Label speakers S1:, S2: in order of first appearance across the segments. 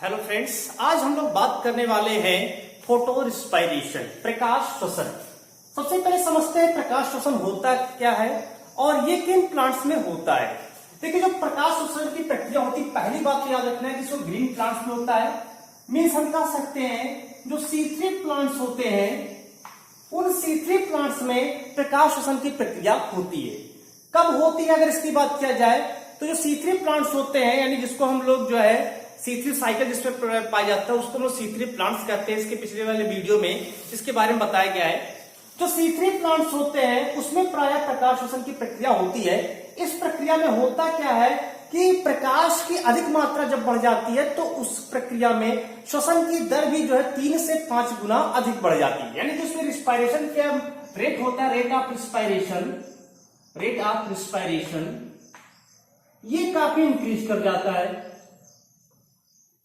S1: Hello friends, आज हम लोग बात करने वाले हैं फोटो रिस्पायरेशन, प्रकाश श्वसन। सबसे पहले समझते हैं प्रकाश श्वसन होता क्या है और ये किन प्लांट्स में होता है। देखिए, जो प्रकाश श्वसन की प्रक्रिया होती है, पहली बात तो याद रखना है कि इसको ग्रीन प्लांट्स में होता है। मीन्स हम कह सकते हैं जो C3 प्लांट्स होते हैं, उन C3 प्लांट्स में प्रकाश श्वसन की प्रक्रिया होती है। कब होती है अगर इसकी बात किया जाए तो जो C3 प्लांट्स होते हैं, यानी जिसको हम लोग जो है C3 साइकिल जिसमें पाया जाता है उसको हम लोग C3 प्लांट्स कहते हैं। इसके पिछले वाले वीडियो में इसके बारे में बताया गया है। जो C3 प्लांट्स होते हैं उसमें प्रायः प्रकाश श्वसन की प्रक्रिया होती है। इस प्रक्रिया में होता क्या है कि प्रकाश की अधिक मात्रा जब बढ़ जाती है तो उस प्रक्रिया में श्वसन की दर भी जो है 3 से 5 गुना अधिक बढ़ जाती है। यानी कि उसमें रिस्पायरेशन क्या रेट होता है, रेट ऑफ रिस्पायरेशन ये काफी इंक्रीज कर जाता है।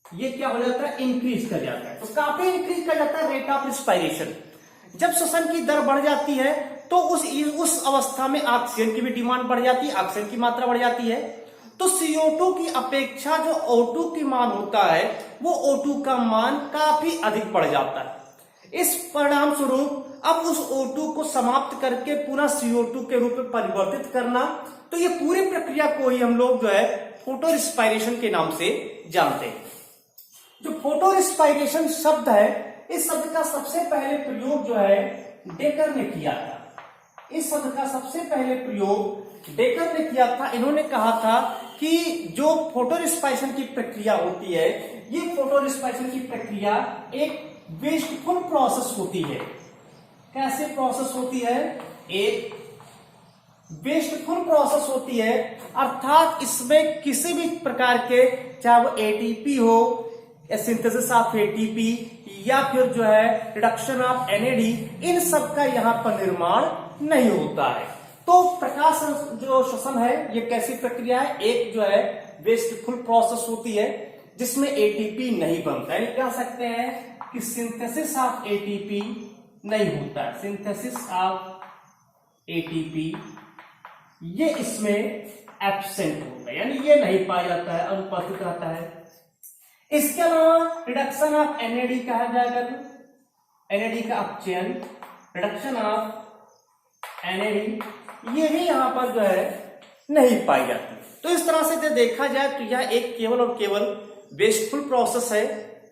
S1: ये क्या हो जाता है, इंक्रीज कर जाता है। तो काफी इंक्रीज कर जाता है रेट ऑफ रिस्पायरेशन। जब श्वसन की दर बढ़ जाती है तो उस अवस्था में ऑक्सीजन की भी डिमांड बढ़ जाती है, ऑक्सीजन की मात्रा बढ़ जाती है। तो CO2 की अपेक्षा जो O2 की मान होता है वो O2 का मान काफी अधिक बढ़ जाता है। इस परिणाम स्वरूप अब उस O2 को समाप्त करके पुनः CO2 के रूप में परिवर्तित करना, तो ये पूरी प्रक्रिया को ही हम लोग जो है फोटो रिस्पायरेशन के नाम से जानते हैं। जो फोटो रिस्पायरेशन शब्द है, इस शब्द का सबसे पहले प्रयोग जो है डेकर ने किया था। इस शब्द का सबसे पहले प्रयोग डेकर ने किया था। इन्होंने कहा था कि जो फोटो रिस्पायरेशन की प्रक्रिया होती है, ये फोटो रिस्पायरेशन की प्रक्रिया एक वेस्टफुल प्रोसेस होती है। कैसे प्रोसेस होती है? एक वेस्टफुल प्रोसेस होती है, अर्थात इसमें किसी भी प्रकार के, चाहे वो ATP हो, सिंथेसिस ऑफ ATP या फिर जो है रिडक्शन ऑफ NAD, इन सब का यहाँ पर निर्माण नहीं होता है। तो प्रकाश जो श्वसन है ये कैसी प्रक्रिया है? एक जो है वेस्टफुल प्रोसेस होती है जिसमें ATP नहीं बनता है। कह सकते हैं कि सिंथेसिस ऑफ ATP नहीं होता है। सिंथेसिस ऑफ ATP ये इसमें एब्सेंट होता है, यानी ये नहीं पाया जाता है, अनुपस्थित रहता है। इसके अलावा रिडक्शन ऑफ NAD कहा जाएगा, तो NAD का अपचयन, रिडक्शन ऑफ NAD ये भी यहां पर जो है नहीं पाई जाती। तो इस तरह से देखा जाए तो यह एक केवल और केवल वेस्टफुल प्रोसेस है।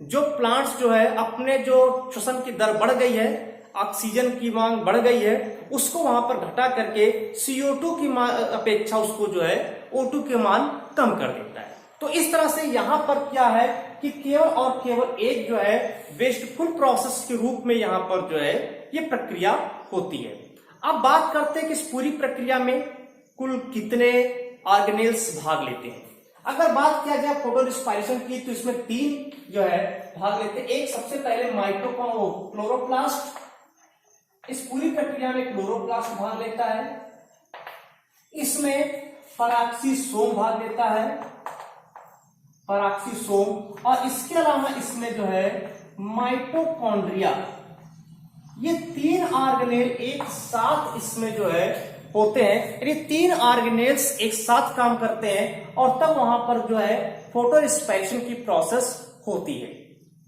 S1: जो प्लांट्स जो है अपने जो श्वसन की दर बढ़ गई है, ऑक्सीजन की मांग बढ़ गई है, उसको वहां पर घटा करके CO2 की अपेक्षा उसको जो है O2 के मान कम कर देता है। तो इस तरह से यहां पर क्या है कि केवल और केवल एक जो है वेस्टफुल प्रोसेस के रूप में यहां पर जो है ये प्रक्रिया होती है। अब बात करते हैं कि इस पूरी प्रक्रिया में कुल कितने ऑर्गेनेल्स भाग लेते हैं। अगर बात किया जाए फोटो रिस्पायरेशन की तो इसमें 3 जो है भाग लेते हैं। एक सबसे पहले क्लोरोप्लास्ट, इस पूरी प्रक्रिया में क्लोरोप्लास्ट भाग लेता है। इसमें पराक्सीसोम भाग लेता है, पराक्सीसोम। और इसके अलावा इसमें जो है माइटोकॉन्ड्रिया, ये 3 ऑर्गेनेल एक साथ इसमें जो है होते हैं। यानी 3 ऑर्गेनेल्स एक साथ काम करते हैं और तब वहां पर जो है फोटो रिस्पायरेशन की प्रोसेस होती है।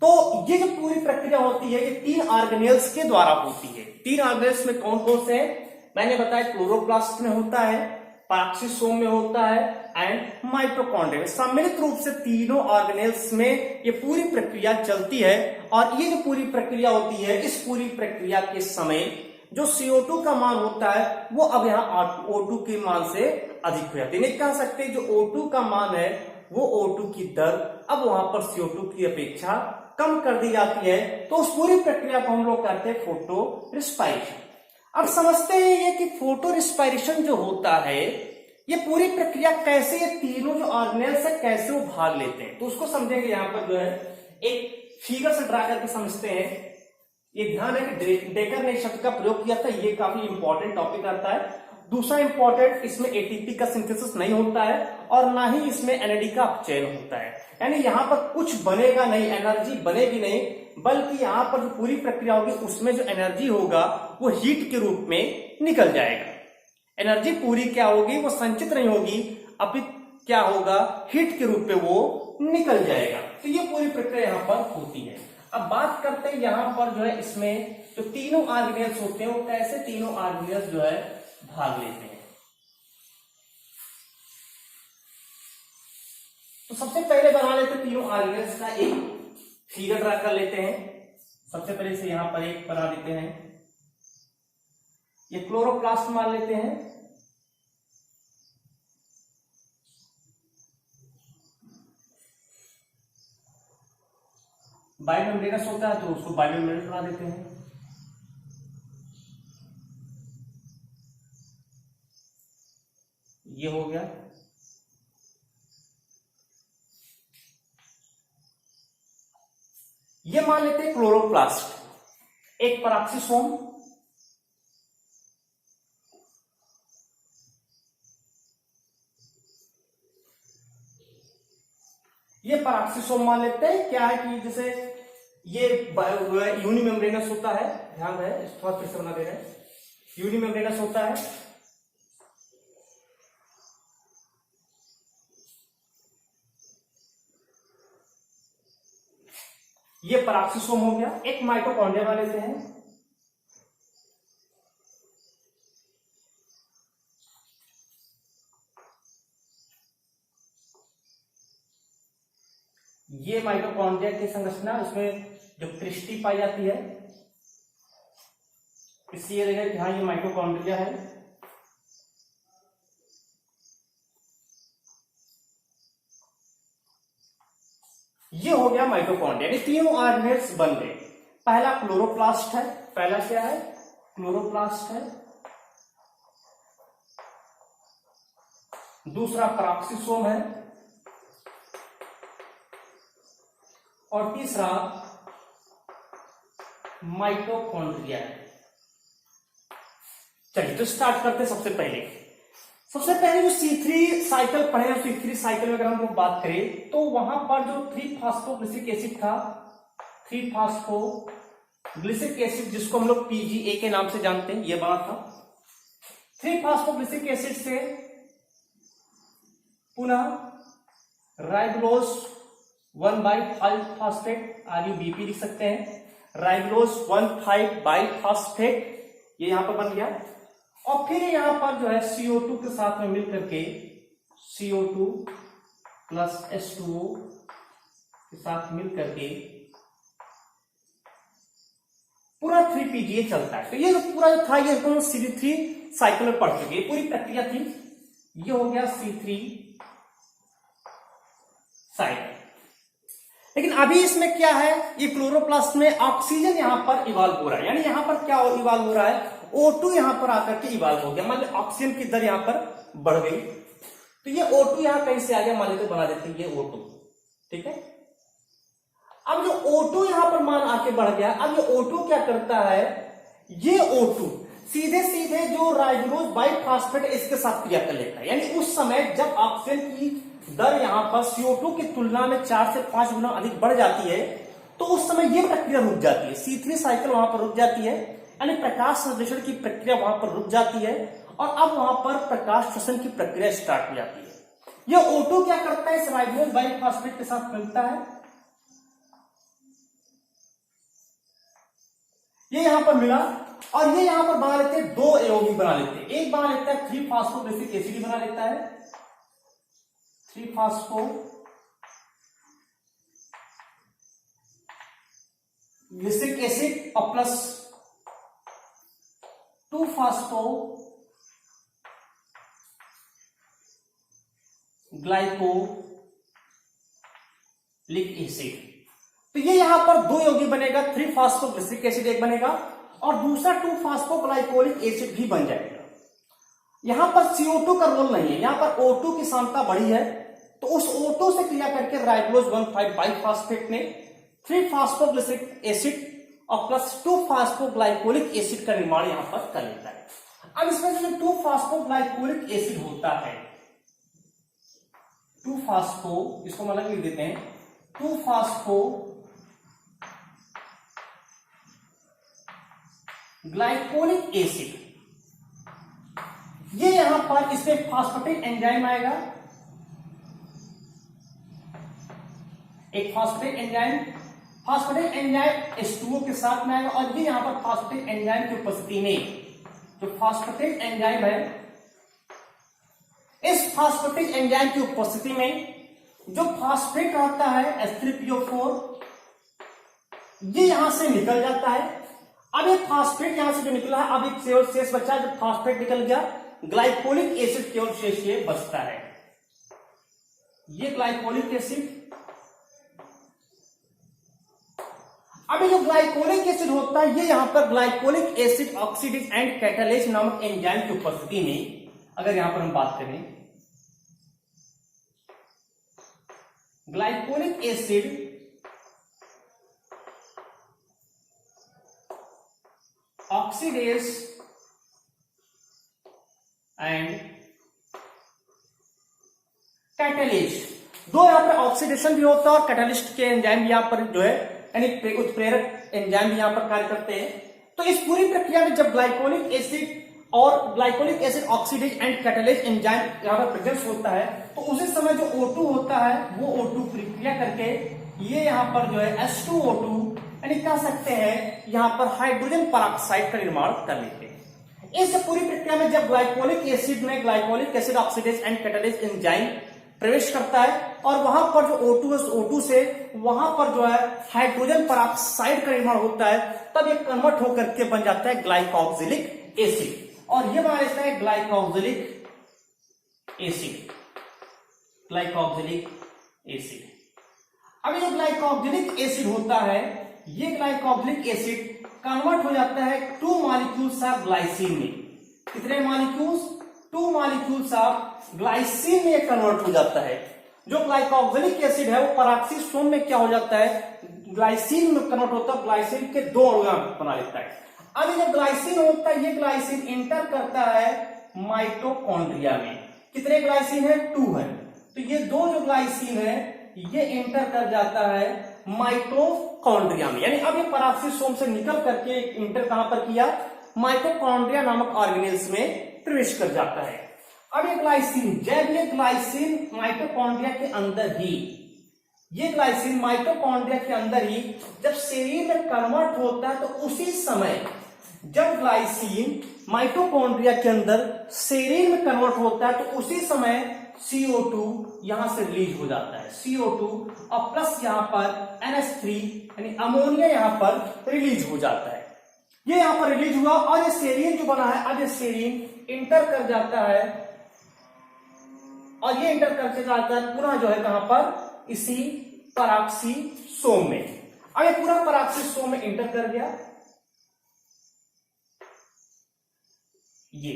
S1: तो ये जो पूरी प्रक्रिया होती है ये 3 ऑर्गेनेल्स के द्वारा होती है। 3 ऑर्गेनेल्स में कौन कौन से हैं? मैंने बताया क्लोरोप्लास्ट में होता है, पराक्सीसोम में होता है एंड माइटोकॉन्ड्रिया में। सम्मिलित रूप से तीनों ऑर्गेनेल्स में ये पूरी प्रक्रिया चलती है। और ये जो पूरी प्रक्रिया होती है, इस पूरी प्रक्रिया के समय जो CO2 का मान होता है वो अब यहाँ O2 के मान से अधिक हो जाती है। नहीं कह सकते जो O2 का मान है वो O2 की दर अब वहां पर CO2 की अपेक्षा कम कर दी जाती है। तो उस पूरी प्रक्रिया को हम लोग कहते हैं फोटो रिस्पायरेशन। अब समझते हैं ये कि फोटो रिस्पायरेशन जो होता है ये पूरी प्रक्रिया कैसे, ये तीनों जो ऑर्गेनेल्स है कैसे वो भाग लेते हैं, तो उसको समझेंगे। यहाँ पर जो है एक फिगर से ड्रा करके समझते हैं। ये ध्यान है कि डेकर ने शब्द का प्रयोग किया था, ये काफी इंपॉर्टेंट टॉपिक आता है। दूसरा इंपॉर्टेंट, इसमें ATP का सिंथेसिस नहीं होता है और ना ही इसमें NAD का अपचयन होता है। यानी यहाँ पर कुछ बनेगा नहीं, एनर्जी बनेगी नहीं, बल्कि यहाँ पर जो पूरी प्रक्रिया होगी उसमें जो एनर्जी होगा वो हीट के रूप में निकल जाएगा। एनर्जी पूरी क्या होगी, वो संचित नहीं होगी, अभी क्या होगा, हीट के रूप में वो निकल जाएगा। तो ये पूरी प्रक्रिया यहां पर होती है। अब बात करते हैं यहां पर जो है इसमें जो तीनों ऑर्गेनेल्स होते हैं वो कैसे तीनों ऑर्गेनेल्स जो है भाग लेते हैं। तो सबसे पहले बना लेते हैं तीनों ऑर्गेनेल्स का एक फिगर ड्रा कर लेते हैं। सबसे पहले से यहां पर एक बना देते हैं, ये क्लोरोप्लास्ट मान लेते हैं। बायोमेम्ब्रेनस होता है तो उसको बायोमेम्ब्रेनस बना देते हैं। ये हो गया। ये मान लेते हैं क्लोरोप्लास्ट, एक पराक्सीसोम, ये पराक्सीसोम मान लेते हैं। क्या है कि जैसे ये यूनिमेम्ब्रेनस होता है, ध्यान रहे थोड़ा फिर से बना दे रहे हैं, यूनिमेम्ब्रेनस होता है। ये पराक्सीसोम हो गया। एक माइटोकॉन्ड्रिया बना लेते हैं, ये माइटोकॉन्ड्रिया की संरचना, उसमें जो क्रिस्टी पाई जाती है, इसलिए ये रहेगा कि हाँ ये माइटोकॉन्ड्रिया है। ये हो गया माइटोकॉन्ड्रिया। ये तीनों ऑर्गेनेल्स बन गए। पहला क्लोरोप्लास्ट है, पहला क्या है क्लोरोप्लास्ट है, दूसरा पराक्सीसोम है और तीसरा माइटोकॉन्ड्रिया है। चलिए तो स्टार्ट करते हैं। सबसे पहले जो C3 साइकिल पढ़े हैं, C3 साइकिल में अगर हम लोग बात करें तो वहां पर जो 3-फॉस्फोग्लिसिक एसिड था, 3-फॉस्फोग्लिसिक एसिड जिसको हम लोग PGA के नाम से जानते हैं, ये बना था। 3-फॉस्फोग्लिसिक एसिड से पुनः राइबोलोज 1,5-फॉस्फेट, RUBP लिख सकते हैं, राइबोलोज 1,5-बाइफॉस्फेट, ये यहां पर बन गया। और फिर यहां पर जो है CO2 के साथ में मिलकर के CO2 प्लस H2O के साथ मिलकर के पूरा 3PGA चलता है। तो ये पूरा जो था ये C3 साइकिल में पढ़ चुके, पूरी प्रक्रिया थी। ये हो गया C3 साइकिल। लेकिन अभी इसमें क्या है, ये क्लोरोप्लास्ट में ऑक्सीजन यहां पर इवॉल्व हो रहा है, यानी यहां पर क्या इवॉल्व हो रहा है, O2 यहां पर आकर के इवॉल्व हो गया। मान लीजिए ऑक्सीजन की दर यहां पर बढ़ गई, तो ये O2 यहां कहीं से आ गया, मान लीजिए बना देते हैं ये O2, ठीक है। अब जो O2 यहां पर मान आके बढ़ गया, अब ये O2 क्या करता है, ये O2 सीधे सीधे जो राइबोलोज बाइफॉस्फेट इसके साथ क्रिया कर लेता है। यानी उस समय जब ऑक्सीजन की दर यहां पर CO2 की तुलना में 4 से 5 गुना अधिक बढ़ जाती है, तो उस समय यह प्रक्रिया रुक जाती है, C3 साइकिल वहां पर रुक जाती है, यानी प्रकाश संश्लेषण की प्रक्रिया वहां पर रुक जाती है और अब वहां पर प्रकाश श्वसन की प्रक्रिया स्टार्ट हो जाती है। यह O2 क्या करता है, इस राइबोलोज बाइफॉस्फेट के साथ मिलता है, ये यहां पर मिला और ये यहां पर बना लेते हैं, दो यौगिक बना लेते हैं। एक बना लेता है 3-फॉस्फोग्लिसिक एसिड बना लेता है, 3-फॉस्फोग्लिसिक एसिड और प्लस 2-फॉस्फोग्लाइकोलिक एसिड। तो ये यहां पर दो यौगिक बनेगा, 3-फॉस्फोग्लिसिक एसिड एक बनेगा और दूसरा 2-फॉस्फोग्लाइकोलिक एसिड भी बन जाएगा। यहां पर CO2 का रोल नहीं है, यहां पर O2 की सांद्रता बढ़ी है, तो उस O2 से क्रिया करके राइबोलोज 1,5-बाइफॉस्फेट ने 3-फॉस्फोग्लिसिक एसिड और प्लस 2-फॉस्फोग्लाइकोलिक एसिड का निर्माण यहां पर कर लेता है। अब इसमें जो 2-फॉस्फोग्लाइकोलिक एसिड होता है, 2-फॉस्फो, इसको हम अलग लिख देते हैं, 2-फॉस्फोग्लाइकोलिक एसिड, ये यहां पर इसमें फॉस्फेटिक एंजाइम आएगा, एक phosphatic enzyme, phosphatic enzyme H2O के साथ में आएगा और ये यहां पर फास्फेटिक एंजाइम की उपस्थिति में जो फास्फेटिक एंजाइम है, इस फास्फेटिक एंजाइम की उपस्थिति में जो फास्फेट रहता है H3PO4 ये यहां से निकल जाता है। अब एक फास्फेट यहां से जो निकला है, अब एक केवल शेष बचा है, जब फास्फेट निकल गया ग्लाइकोलिक एसिड केवल शेष ये बचता है, ये ग्लाइकोलिक एसिड। अब ये जो ग्लाइकोलिक एसिड होता है, ये यहां पर glycolic acid oxidase and catalase नामक एंजाइम की उपस्थिति में, अगर यहां पर हम बात करें glycolic acid oxidase and catalyst, दो यहां पर ऑक्सीडेशन भी होता है और कैटालिस्ट के एंजाइम भी यहां पर जो है यानी उत्प्रेरक एंजाइम भी यहां पर कार्य करते हैं। तो इस पूरी प्रक्रिया में जब ग्लाइकोलिक एसिड और glycolic acid oxidase and catalase enzyme यहां पर प्रेजेंस होता है, तो उसी समय जो O2 होता है वो O2 प्रक्रिया करके ये यहां पर जो है H2O2 यानी कह सकते हैं यहां पर हाइड्रोजन पेरोक्साइड का निर्माण कर लेते हैं। इस पूरी प्रक्रिया में जब ग्लाइकोलिक एसिड में glycolic acid oxidase and catalase enzyme प्रवेश करता है और वहां पर जो O2 है, O2 से वहां पर जो है हाइड्रोजन पेरोक्साइड का निर्माण होता है, तब ये कन्वर्ट होकर के बन जाता है ग्लाइकोक्सिलिक एसिड और ये बना लेता है ग्लाइकोक्सिलिक एसिड, ग्लाइकोक्सिलिक एसिड। अब ये ग्लाइकोक्सिलिक एसिड होता है, ये ग्लाइकोक्सिलिक एसिड कन्वर्ट हो जाता है 2 मॉलिक्यूल्स ऑफ ग्लाइसिन में। कितने मॉलिक्यूल्स? 2 मॉलिक्यूल्स ऑफ ग्लाइसिन में कन्वर्ट हो जाता है। जो ग्लाइकोक्सिलिक एसिड है वो पेरोक्सिसोम में क्या हो जाता है, ग्लाइसिन में कन्वर्ट होता है, ग्लाइसिन के 2 अणु बना लेता है। अब ये ग्लाइसिन होता है, ये ग्लाइसिन इंटर करता है माइटोकॉन्ड्रिया में। कितने ग्लाइसिन है? 2 है। तो ये 2 जो ग्लाइसिन है ये इंटर कर जाता है माइटोकॉन्ड्रिया में, यानी अब ये पेरोक्सिसोम से निकल करके इंटर कहां पर किया, माइटोकॉन्ड्रिया नामक ऑर्गेनेल्स में प्रवेश कर जाता है। अब ये ग्लाइसिन, जब ये ग्लाइसिन माइटोकॉन्ड्रिया के अंदर ही, ये ग्लाइसिन माइटोकॉन्ड्रिया के अंदर ही जब शरीर में कन्वर्ट होता है, तो उसी समय जब ग्लाइसिन माइटोकॉन्ड्रिया के अंदर शरीर में कन्वर्ट होता है, तो उसी समय CO2 यहां से रिलीज हो जाता है, CO2 और प्लस यहां पर NH3 यानी अमोनिया यहां पर रिलीज हो जाता है। ये यहां पर रिलीज हुआ और ये सेरीन जो बना है, अब ये सेरीन इंटर कर जाता है और ये इंटर करके जाता है पुनः जो है कहां पर, इसी पेरोक्सिसोम में। अब ये पूरा पेरोक्सिसोम में इंटर कर गया। ये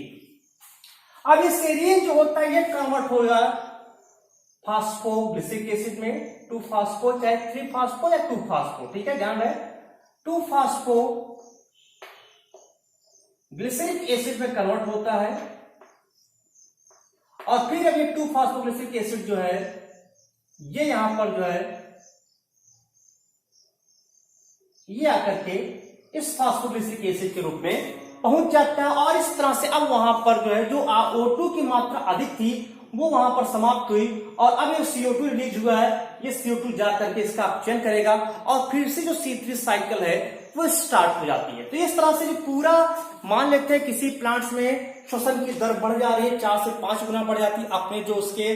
S1: अब ये सेरीन जो होता है ये कन्वर्ट होगा फास्फोग्लिसिक एसिड में, 2 फास्फो चाहे 3 फास्फो या 2 फास्फो, ठीक है, ध्यान रहे, 2 फास्फो ग्लिसरिक एसिड में कन्वर्ट होता है और फिर अब ये 2 फास्फोग्लिसरिक एसिड जो है ये यहां पर जो है ये आकर के इस फास्फोग्लिसरिक एसिड के रूप में पहुंच जाता है और इस तरह से अब वहां पर जो है जो O2 की मात्रा अधिक थी वो वहां पर समाप्त हुई और अब ये CO2 रिलीज हुआ है, ये CO2 जा करके इसका अपचयन करेगा और फिर से जो C3 साइकिल है वो स्टार्ट हो जाती है। तो इस तरह से जो पूरा मान लेते हैं किसी प्लांट्स में श्वसन की दर बढ़ जा रही है, 4 से 5 गुना बढ़ जाती है, अपने जो उसके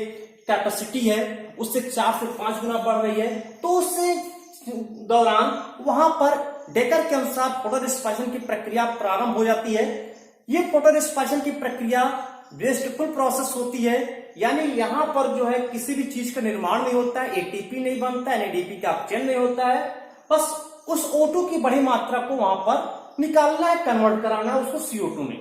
S1: कैपेसिटी है उससे 4 से 5 गुना बढ़ रही है, तो उससे दौरान वहां पर डेकर के अनुसार फोटोरिस्पाइरेशन की प्रक्रिया प्रारंभ हो जाती है। ये फोटोरिस्पाइरेशन की प्रक्रिया वेस्टफुल प्रोसेस होती है, यानी यहां पर जो है किसी भी चीज का निर्माण नहीं होता है, एटीपी नहीं बनता है, एडीपी का अपचयन नहीं होता है, बस उस O2 की बड़ी मात्रा को वहां पर निकालना है, कन्वर्ट कराना है उसको CO2 में।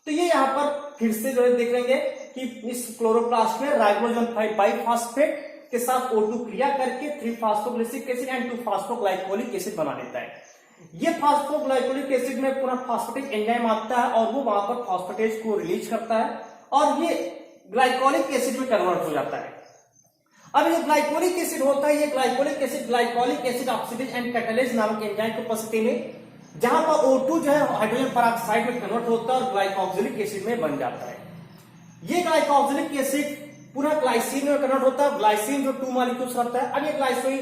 S1: तो ये यहां पर फिर से जो है देख लेंगे कि इस क्लोरोप्लास्ट में राइबोसोम 5 बाइफॉस्फेट के साथ O2 क्रिया करके 3 फास्फोग्लिसरिक एसिड एंड 2 फास्फोग्लाइकोलिक एसिड बना लेता है। ये फास्फोग्लाइकोलिक एसिड में पूरा फास्फेटिक एंजाइम आता है और वो वहां पर फास्फेटेज को रिलीज करता है और ये ग्लाइकोलिक एसिड में कन्वर्ट हो जाता है। अब ये ग्लाइकोलिक एसिड होता है, ये glycolic acid oxidase and catalase नामक एंजाइम की उपस्थिति में जहां पर O2 जो है हाइड्रोजन पेरोक्साइड में कन्वर्ट होता है और ग्लाइकोक्सिलिक एसिड में बन जाता है। ये ग्लाइकोक्सिलिक एसिड पुनः ग्लाइसिन में कन्वर्ट होता है, ग्लाइसिन जो 2 मॉलिक्यूल्स रखता है। अब ये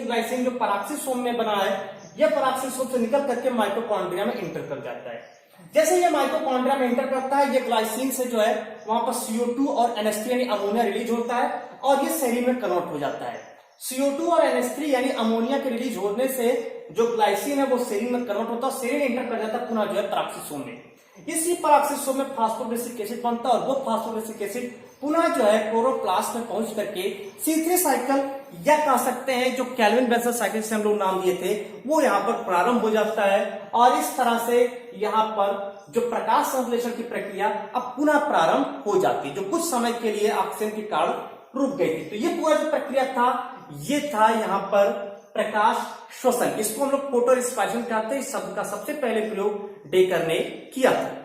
S1: ग्लाइसिन जो पैराक्सिसोम में बना है, ये पैराक्सिसोम से निकल करके माइटोकॉन्ड्रिया में इंटर कर जाता है। जैसे ये माइटोकॉन्ड्रिया में इंटर करता है, ये ग्लाइसिन से जो है वहां पर CO2 और NH3 यानी अमोनिया रिलीज होता है और ये सेरीन में कन्वर्ट हो जाता है। CO2 और NH3 यानी अमोनिया के रिलीज होने से जो ग्लाइसिन है वो सेरीन में कन्वर्ट होता है, सेरीन इंटर कर जाता है पुनः जो है पैराक्सिसोम में। इसी पैराक्सिसोम में फास्फोग्लिसरिक एसिड बनता है और वो फास्फोग्लिसरिक एसिड पुनः जो है क्लोरोप्लास्ट में पहुंच करके C3 साइकिल या कह सकते हैं जो कैल्विन बेंसन साइकिल से हम लोग नाम दिए थे वो यहाँ पर प्रारंभ हो जाता है और इस तरह से यहाँ पर जो प्रकाश संश्लेषण की प्रक्रिया अब पुनः प्रारंभ हो जाती है, जो कुछ समय के लिए ऑक्सीजन के कारण रुक गई थी। तो ये पूरा जो प्रक्रिया था ये था यहाँ पर प्रकाश श्वसन। इसको हम लोग फोटो रिस्पायरेशन कहते हैं। इस शब्द का सबसे पहले प्रयोग डेकर ने किया था।